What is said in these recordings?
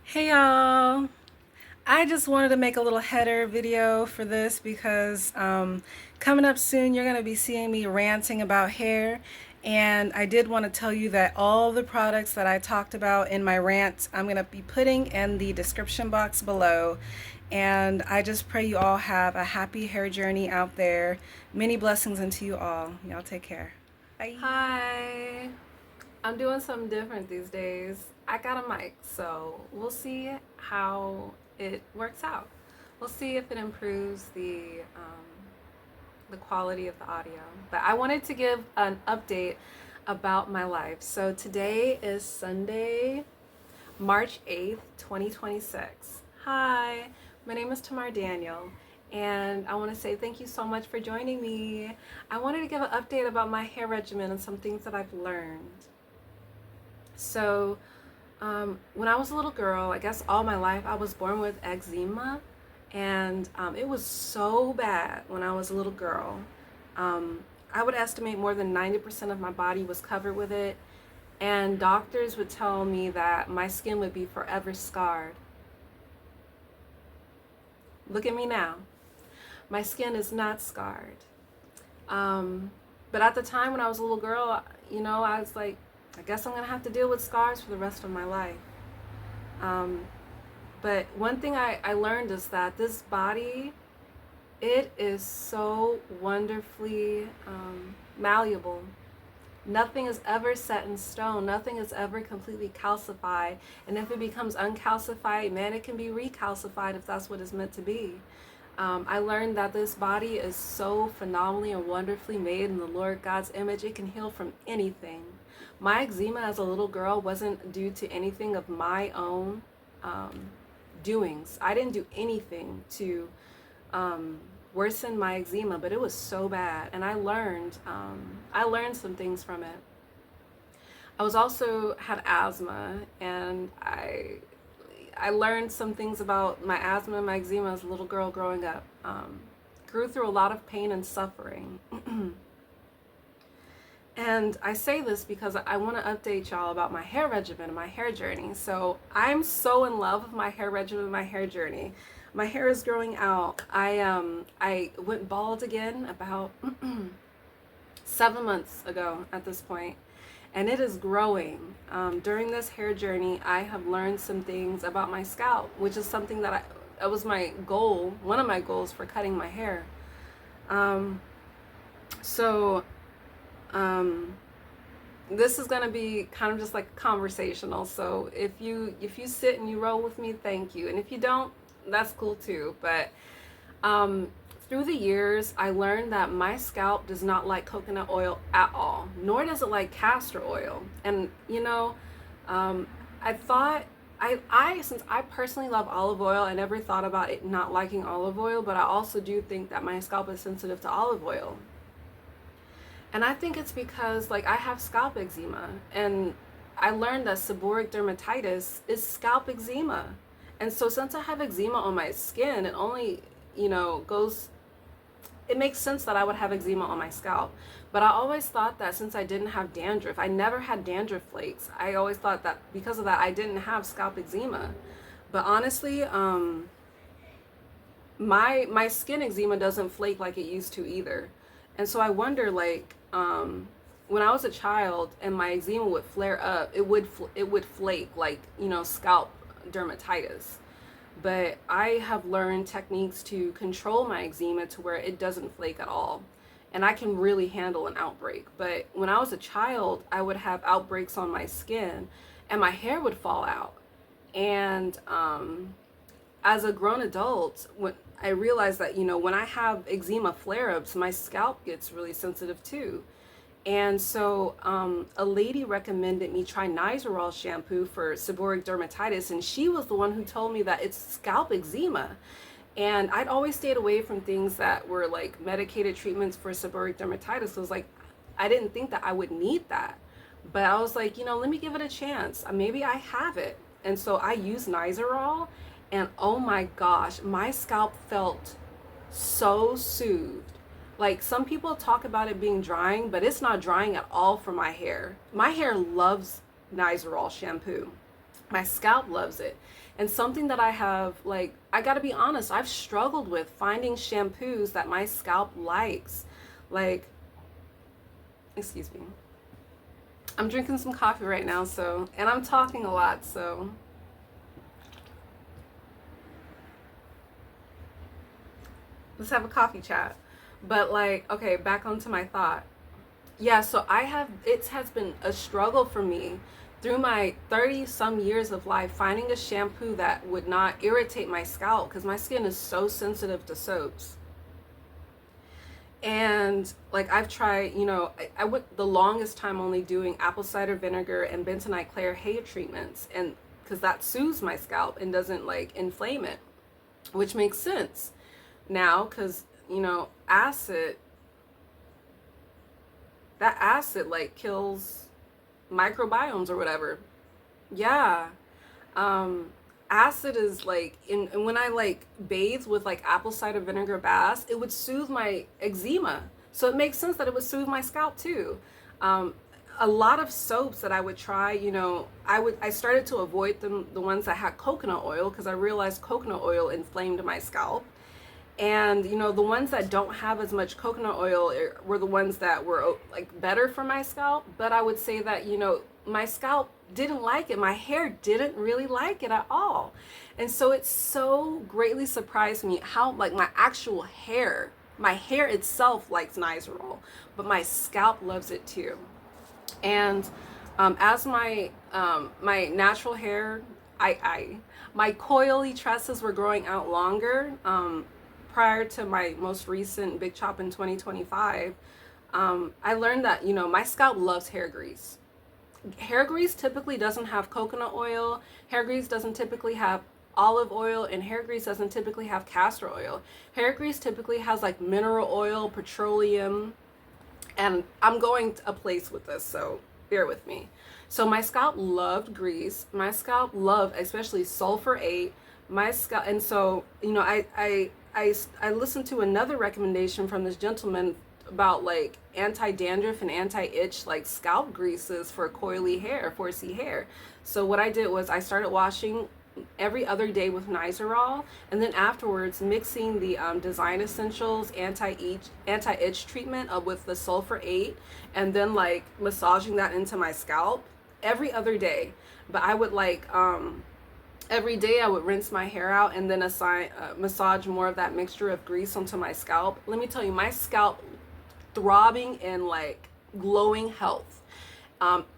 Hey y'all! I just wanted to make a little header video for this because coming up soon you're going to be seeing me ranting about hair, and I did want to tell you that all the products that I talked about in my rant I'm going to be putting in the description box below. And I just pray you all have a happy hair journey out there. Many blessings into you all. Y'all take care. Bye. Hi, I'm doing something different these days. I got a mic, so we'll see how it works out. We'll see if it improves the quality of the audio. But I wanted to give an update about my life. So today is Sunday, March 8th, 2026. Hi, my name is Tamar Daniel, and I want to say thank you so much for joining me. I wanted to give an update about my hair regimen and some things that I've learned. So, when I was a little girl, I guess all my life, I was born with eczema, and it was so bad when I was a little girl. I would estimate more than 90% of my body was covered with it, and doctors would tell me that my skin would be forever scarred. Look at me now. My skin is not scarred. But at the time when I was a little girl, I was like, I guess I'm going to have to deal with scars for the rest of my life. But one thing I learned is that this body, it is so wonderfully malleable. Nothing is ever set in stone. Nothing is ever completely calcified. And if it becomes uncalcified, man, it can be recalcified if that's what it's meant to be. I learned that this body is so phenomenally and wonderfully made in the Lord God's image. It can heal from anything. My eczema as a little girl wasn't due to anything of my own doings. I didn't do anything to worsen my eczema, but it was so bad, and I learned some things from it. I was also had asthma, and I learned some things about my asthma and my eczema as a little girl growing up. Grew through a lot of pain and suffering. And I say this because I want to update y'all about my hair regimen and my hair journey. So I'm so in love with my hair regimen and my hair journey. My hair is growing out. I went bald again about 7 months ago at this point, and it is growing. During this hair journey, I have learned some things about my scalp, which is something that was my goal, one of my goals for cutting my hair. So this is gonna be kind of just like conversational. So if you sit and you roll with me, thank you. And if you don't, that's cool too. But through the years, I learned that my scalp does not like coconut oil at all, nor does it like castor oil. And I thought since I personally love olive oil, I never thought about it not liking olive oil, but I also do think that my scalp is sensitive to olive oil. And I think it's because like I have scalp eczema, and I learned that seborrheic dermatitis is scalp eczema. And so since I have eczema on my skin, it only, it makes sense that I would have eczema on my scalp. But I always thought that since I didn't have dandruff, I never had dandruff flakes. I always thought that because of that, I didn't have scalp eczema. But honestly, my skin eczema doesn't flake like it used to either. And so I wonder, like, when I was a child and my eczema would flare up, it would flake like, scalp dermatitis. But I have learned techniques to control my eczema to where it doesn't flake at all, and I can really handle an outbreak. But when I was a child, I would have outbreaks on my skin, and my hair would fall out. And as a grown adult, when I realized that, when I have eczema flare-ups, my scalp gets really sensitive too. And so a lady recommended me try Nizoral shampoo for seborrheic dermatitis, and she was the one who told me that it's scalp eczema. And I'd always stayed away from things that were like medicated treatments for seborrheic dermatitis. So it was like, I didn't think that I would need that. But I was like, let me give it a chance. Maybe I have it. And so I used Nizoral, and oh my gosh, my scalp felt so soothed. Like, some people talk about it being drying, but it's not drying at all for my hair. My hair loves Nizoral shampoo. My scalp loves it. And something that I have, like, I gotta be honest, I've struggled with finding shampoos that my scalp likes. Like, excuse me. I'm drinking some coffee right now, so, and I'm talking a lot, so let's have a coffee chat. But, like, okay, back onto my thought. Yeah, so it has been a struggle for me through my 30 some years of life finding a shampoo that would not irritate my scalp because my skin is so sensitive to soaps. And like I've tried, I went the longest time only doing apple cider vinegar and bentonite clay hair treatments, and because that soothes my scalp and doesn't like inflame it, which makes sense now because, acid, that acid like kills microbiomes or whatever. Yeah. Um, Acid is like in and when I like bathe with like apple cider vinegar baths, it would soothe my eczema. So it makes sense that it would soothe my scalp too. Um, a lot of soaps that I would try, I started to avoid the ones that had coconut oil because I realized coconut oil inflamed my scalp. And the ones that don't have as much coconut oil were the ones that were like better for my scalp. But I would say that my scalp didn't like it. My hair didn't really like it at all. And so it so greatly surprised me how like my hair itself likes Nizoral, but my scalp loves it too. And as my natural hair, I my coily tresses were growing out longer. Prior to my most recent big chop in 2025, I learned that my scalp loves hair grease. Hair grease typically doesn't have coconut oil. Hair grease doesn't typically have olive oil, and hair grease doesn't typically have castor oil. Hair grease typically has like mineral oil, petroleum, and I'm going a place with this, so bear with me. So my scalp loved grease. My scalp loved especially sulfur 8. My scalp, and so I listened to another recommendation from this gentleman about like anti-dandruff and anti-itch like scalp greases for coily hair, 4C hair. So what I did was I started washing every other day with Nizoral, and then afterwards mixing the Design Essentials anti-itch treatment with the sulfur 8, and then like massaging that into my scalp every other day. But I would like every day I would rinse my hair out and then massage more of that mixture of grease onto my scalp. Let me tell you, my scalp throbbing in like glowing health.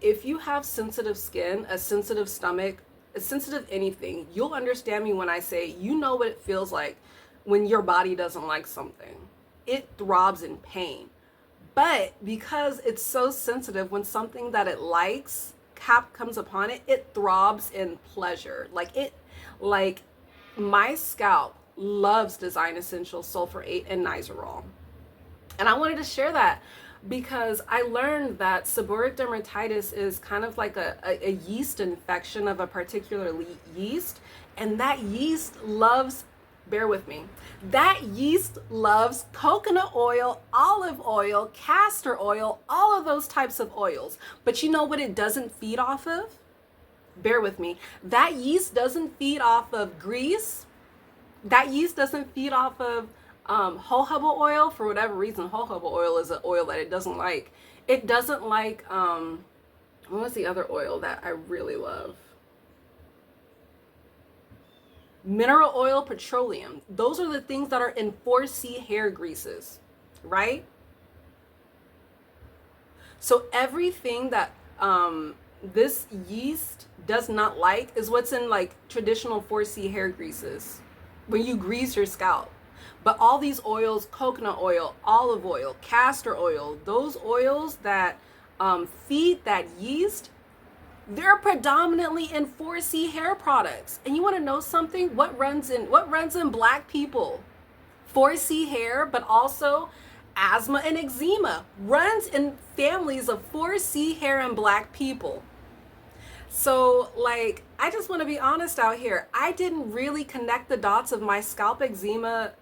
If you have sensitive skin, a sensitive stomach, a sensitive anything, you'll understand me when I say what it feels like when your body doesn't like something. It throbs in pain. But because it's so sensitive, when something that it likes comes upon it, it throbs in pleasure. Like my scalp loves Design Essentials, Sulfur 8, and Nizoral. And I wanted to share that because I learned that seborrheic dermatitis is kind of like a yeast infection of a particular yeast. And that yeast loves, bear with me, that yeast loves coconut oil, olive oil, castor oil, all of those types of oils. But you know what it doesn't feed off of? Bear with me. That yeast doesn't feed off of grease. That yeast doesn't feed off of jojoba oil. For whatever reason, jojoba oil is an oil that it doesn't like. It doesn't like, what was the other oil that I really love? Mineral oil, petroleum. Those are the things that are in 4C hair greases, right? So everything that this yeast does not like is what's in like traditional 4C hair greases when you grease your scalp. But all these oils, coconut oil, olive oil, castor oil, those oils that feed that yeast, they're predominantly in 4C hair products. And you want to know something? What runs in black people? 4C hair, but also asthma and eczema runs in families of 4C hair in black people. So like, I just want to be honest out here. I didn't really connect the dots of my scalp eczema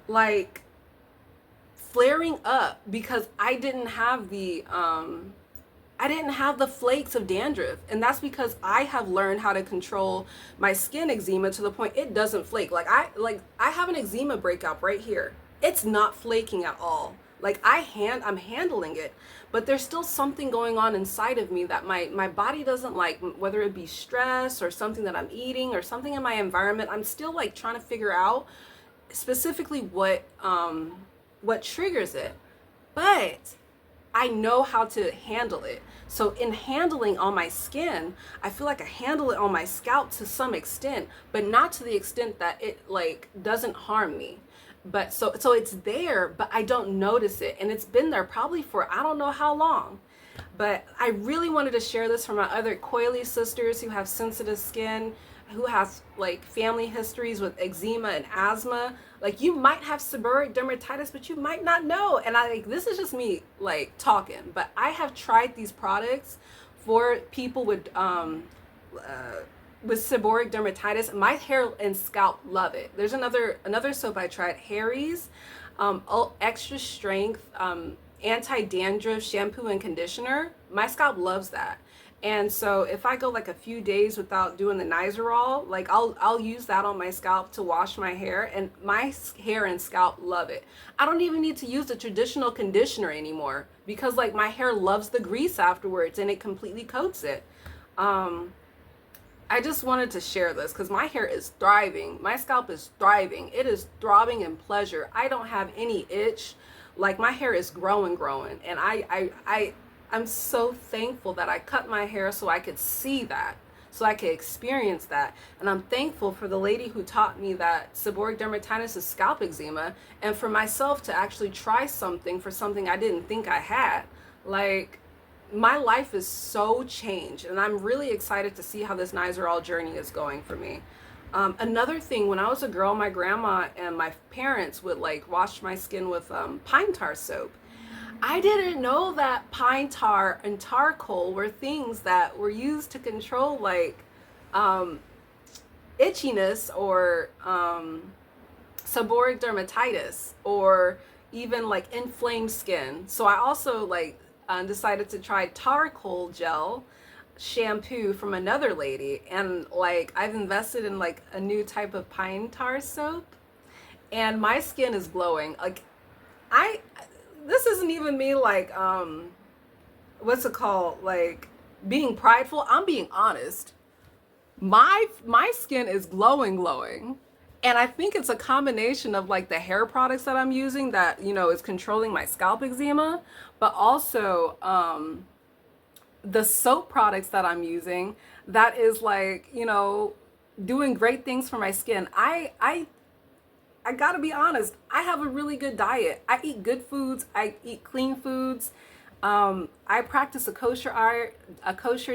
like flaring up because I didn't have I didn't have the flakes of dandruff. And that's because I have learned how to control my skin eczema to the point it doesn't flake. Like I have an eczema breakout right here. It's not flaking at all. Like I'm handling it, but there's still something going on inside of me that my body doesn't like, whether it be stress or something that I'm eating or something in my environment. I'm still like trying to figure out specifically what triggers it. But I know how to handle it. So in handling on my skin, I feel like I handle it on my scalp to some extent, but not to the extent that it like doesn't harm me. But so it's there, but I don't notice it. And it's been there probably for I don't know how long. But I really wanted to share this for my other coily sisters who have sensitive skin, who has like family histories with eczema and asthma. Like you might have seborrheic dermatitis, but you might not know. And I like this is just me like talking, but I have tried these products for people with seborrheic dermatitis. My hair and scalp love it. There's another soap I tried, Harry's extra strength anti-dandruff shampoo and conditioner. My scalp loves that. And so if I go like a few days without doing the Nizoral, like I'll use that on my scalp to wash my hair, and my hair and scalp love it. I don't even need to use the traditional conditioner anymore because like my hair loves the grease afterwards and it completely coats it. I just wanted to share this because my hair is thriving. My scalp is thriving. It is throbbing in pleasure. I don't have any itch. Like my hair is growing. And I'm so thankful that I cut my hair so I could see that, so I could experience that. And I'm thankful for the lady who taught me that seborrheic dermatitis is scalp eczema, and for myself to actually try something for something I didn't think I had. Like, my life is so changed, and I'm really excited to see how this Nizoral journey is going for me. Another thing, when I was a girl, my grandma and my parents would like wash my skin with pine tar soap. I didn't know that pine tar and charcoal were things that were used to control like itchiness or seborrheic dermatitis or even like inflamed skin. So I also like decided to try charcoal gel shampoo from another lady, and like I've invested in like a new type of pine tar soap, and my skin is glowing. Like this isn't even me like what's it called, like being prideful. I'm being honest. My skin is glowing. And I think it's a combination of like the hair products that I'm using that, you know, is controlling my scalp eczema, but also the soap products that I'm using that is like, you know, doing great things for my skin. I gotta be honest, I have a really good diet. I eat good foods, I eat clean foods. I practice a kosher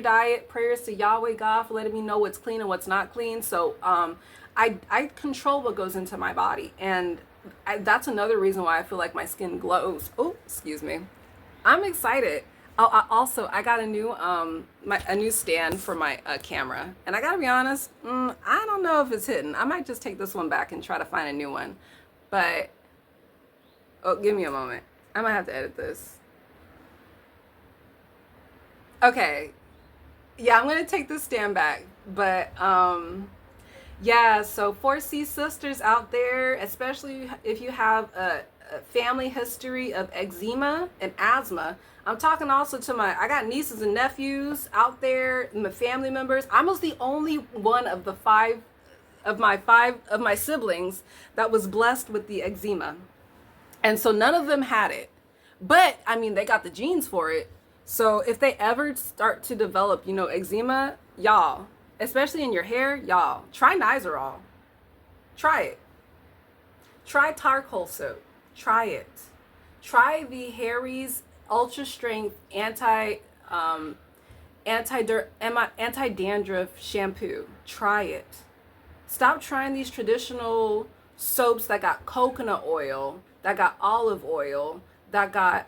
diet, prayers to Yahweh God for letting me know what's clean and what's not clean. So I control what goes into my body, and that's another reason why I feel like my skin glows. Oh, excuse me. I'm excited. Oh, I got a new stand for my camera, and I gotta be honest, I don't know if it's hitting. I might just take this one back and try to find a new one. But oh, give me a moment. I might have to edit this. Okay, yeah, I'm gonna take this stand back, but yeah, so 4C sisters out there, especially if you have a family history of eczema and asthma. I'm talking also to I got nieces and nephews out there, my family members. I was the only one of the five of my siblings that was blessed with the eczema. And so none of them had it. But I mean, they got the genes for it. So if they ever start to develop, you know, eczema, y'all, especially in your hair, y'all, try Nizoral. Try it. Try charcoal soap. Try it. Try the Harry's Ultra Strength anti-dandruff shampoo. Try it. Stop trying these traditional soaps that got coconut oil, that got olive oil, that got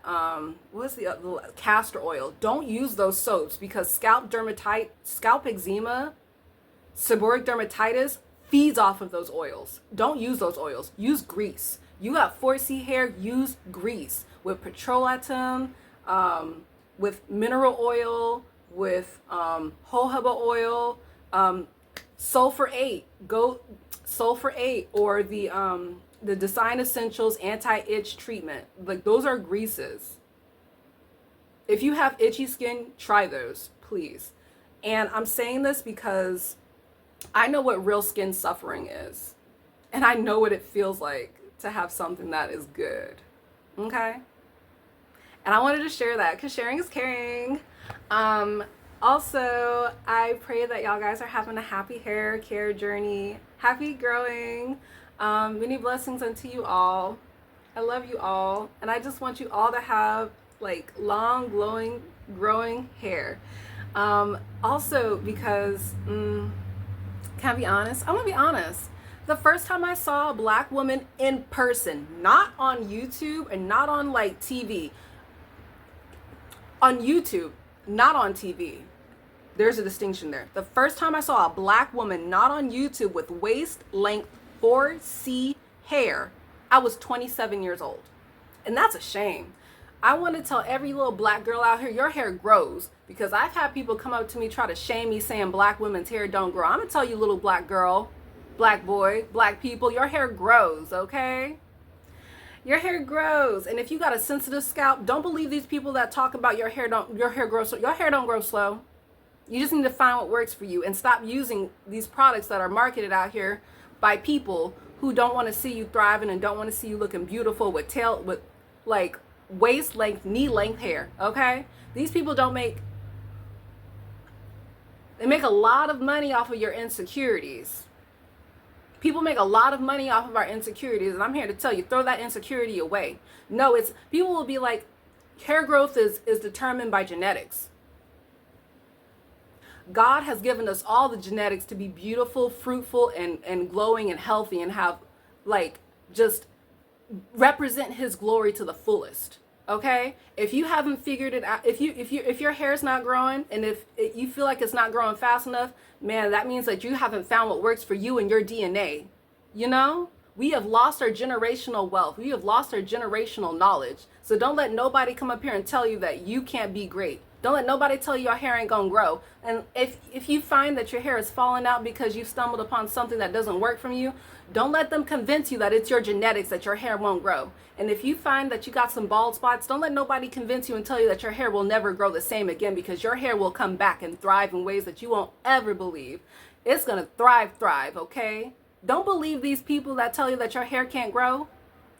what's the other, castor oil. Don't use those soaps because scalp eczema, seborrheic dermatitis feeds off of those oils. Don't use those oils. Use grease. You got 4C hair, use grease with petrolatum, with mineral oil, with jojoba oil, sulfur 8, sulfur 8, or the Design Essentials anti-itch treatment. Like, those are greases. If you have itchy skin, try those, please. And I'm saying this because I know what real skin suffering is. And I know what it feels like to have something that is good. Okay? And I wanted to share that because sharing is caring. Also, I pray that y'all guys are having a happy hair care journey. Happy growing. Many blessings unto you all. I love you all. And I just want you all to have like long, glowing, growing hair. Also, because, can I be honest? I want to be honest. The first time I saw a black woman in person, not on YouTube and not on like TV, on YouTube, not on TV. There's a distinction there. The first time I saw a black woman not on YouTube with waist length 4C hair, I was 27 years old. And that's a shame. I want to tell every little black girl out here, your hair grows. Because I've had people come up to me, try to shame me, saying black women's hair don't grow. I'm going to tell you, little black girl, black boy, black people, your hair grows, okay? Your hair grows. And if you got a sensitive scalp, don't believe these people that talk about your hair grows. Your hair don't grow slow. You just need to find what works for you and stop using these products that are marketed out here by people who don't want to see you thriving and don't want to see you looking beautiful with like waist length, knee length hair, okay? These people they make a lot of money off of your insecurities. People make a lot of money off of our insecurities, and I'm here to tell you, throw that insecurity away. No, people will be like, hair growth is determined by genetics. God has given us all the genetics to be beautiful, fruitful, and glowing and healthy, and have like just represent his glory to the fullest. Okay? If you haven't figured it out, if your hair's not growing, and if you feel like it's not growing fast enough, man, that means that you haven't found what works for you and your DNA. You know? We have lost our generational wealth. We have lost our generational knowledge. So don't let nobody come up here and tell you that you can't be great. Don't let nobody tell you your hair ain't gonna grow. And if you find that your hair is falling out because you stumbled upon something that doesn't work from you, don't let them convince you that it's your genetics that your hair won't grow. And if you find that you got some bald spots, don't let nobody convince you and tell you that your hair will never grow the same again, because your hair will come back and thrive in ways that you won't ever believe. It's gonna thrive, okay? Don't believe these people that tell you that your hair can't grow.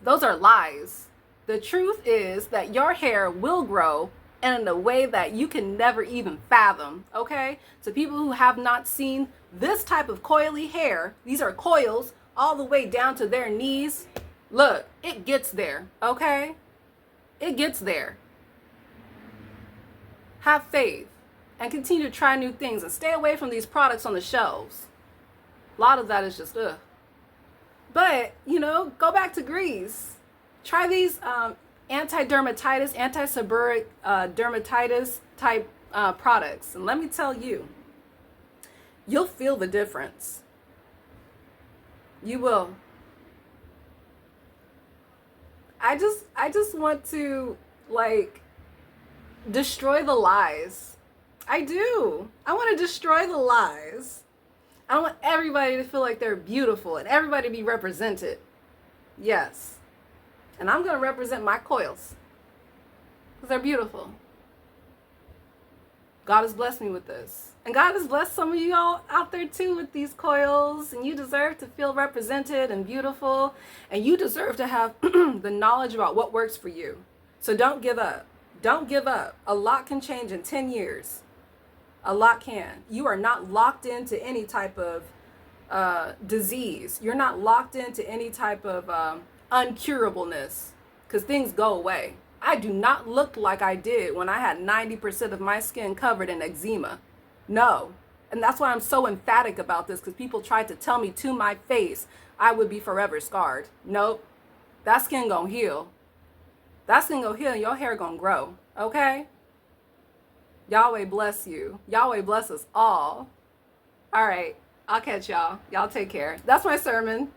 Those are lies. The truth is that your hair will grow, and in a way that you can never even fathom, okay? So people who have not seen this type of coily hair, these are coils all the way down to their knees. Look, it gets there, okay? It gets there. Have faith and continue to try new things and stay away from these products on the shelves. A lot of that is just ugh. But, go back to Greece. Try these anti-dermatitis, anti-seborrheic dermatitis type products. And let me tell you, you'll feel the difference. You will. I just want to destroy the lies. I do. I want to destroy the lies. I want everybody to feel like they're beautiful and everybody to be represented. Yes. And I'm going to represent my coils because they're beautiful. God has blessed me with this. And God has blessed some of you all out there too with these coils. And you deserve to feel represented and beautiful. And you deserve to have the knowledge about what works for you. So don't give up. Don't give up. A lot can change in 10 years. A lot can. You are not locked into any type of disease. You're not locked into any type of uncurableness, because things go away. I do not look like I did when I had 90% of my skin covered in eczema. No. And that's why I'm so emphatic about this, because people tried to tell me to my face I would be forever scarred. Nope. That skin gonna heal. That skin gonna heal and your hair gonna grow. Okay? Yahweh bless you. Yahweh bless us all. All right. I'll catch y'all. Y'all take care. That's my sermon.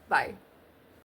Bye.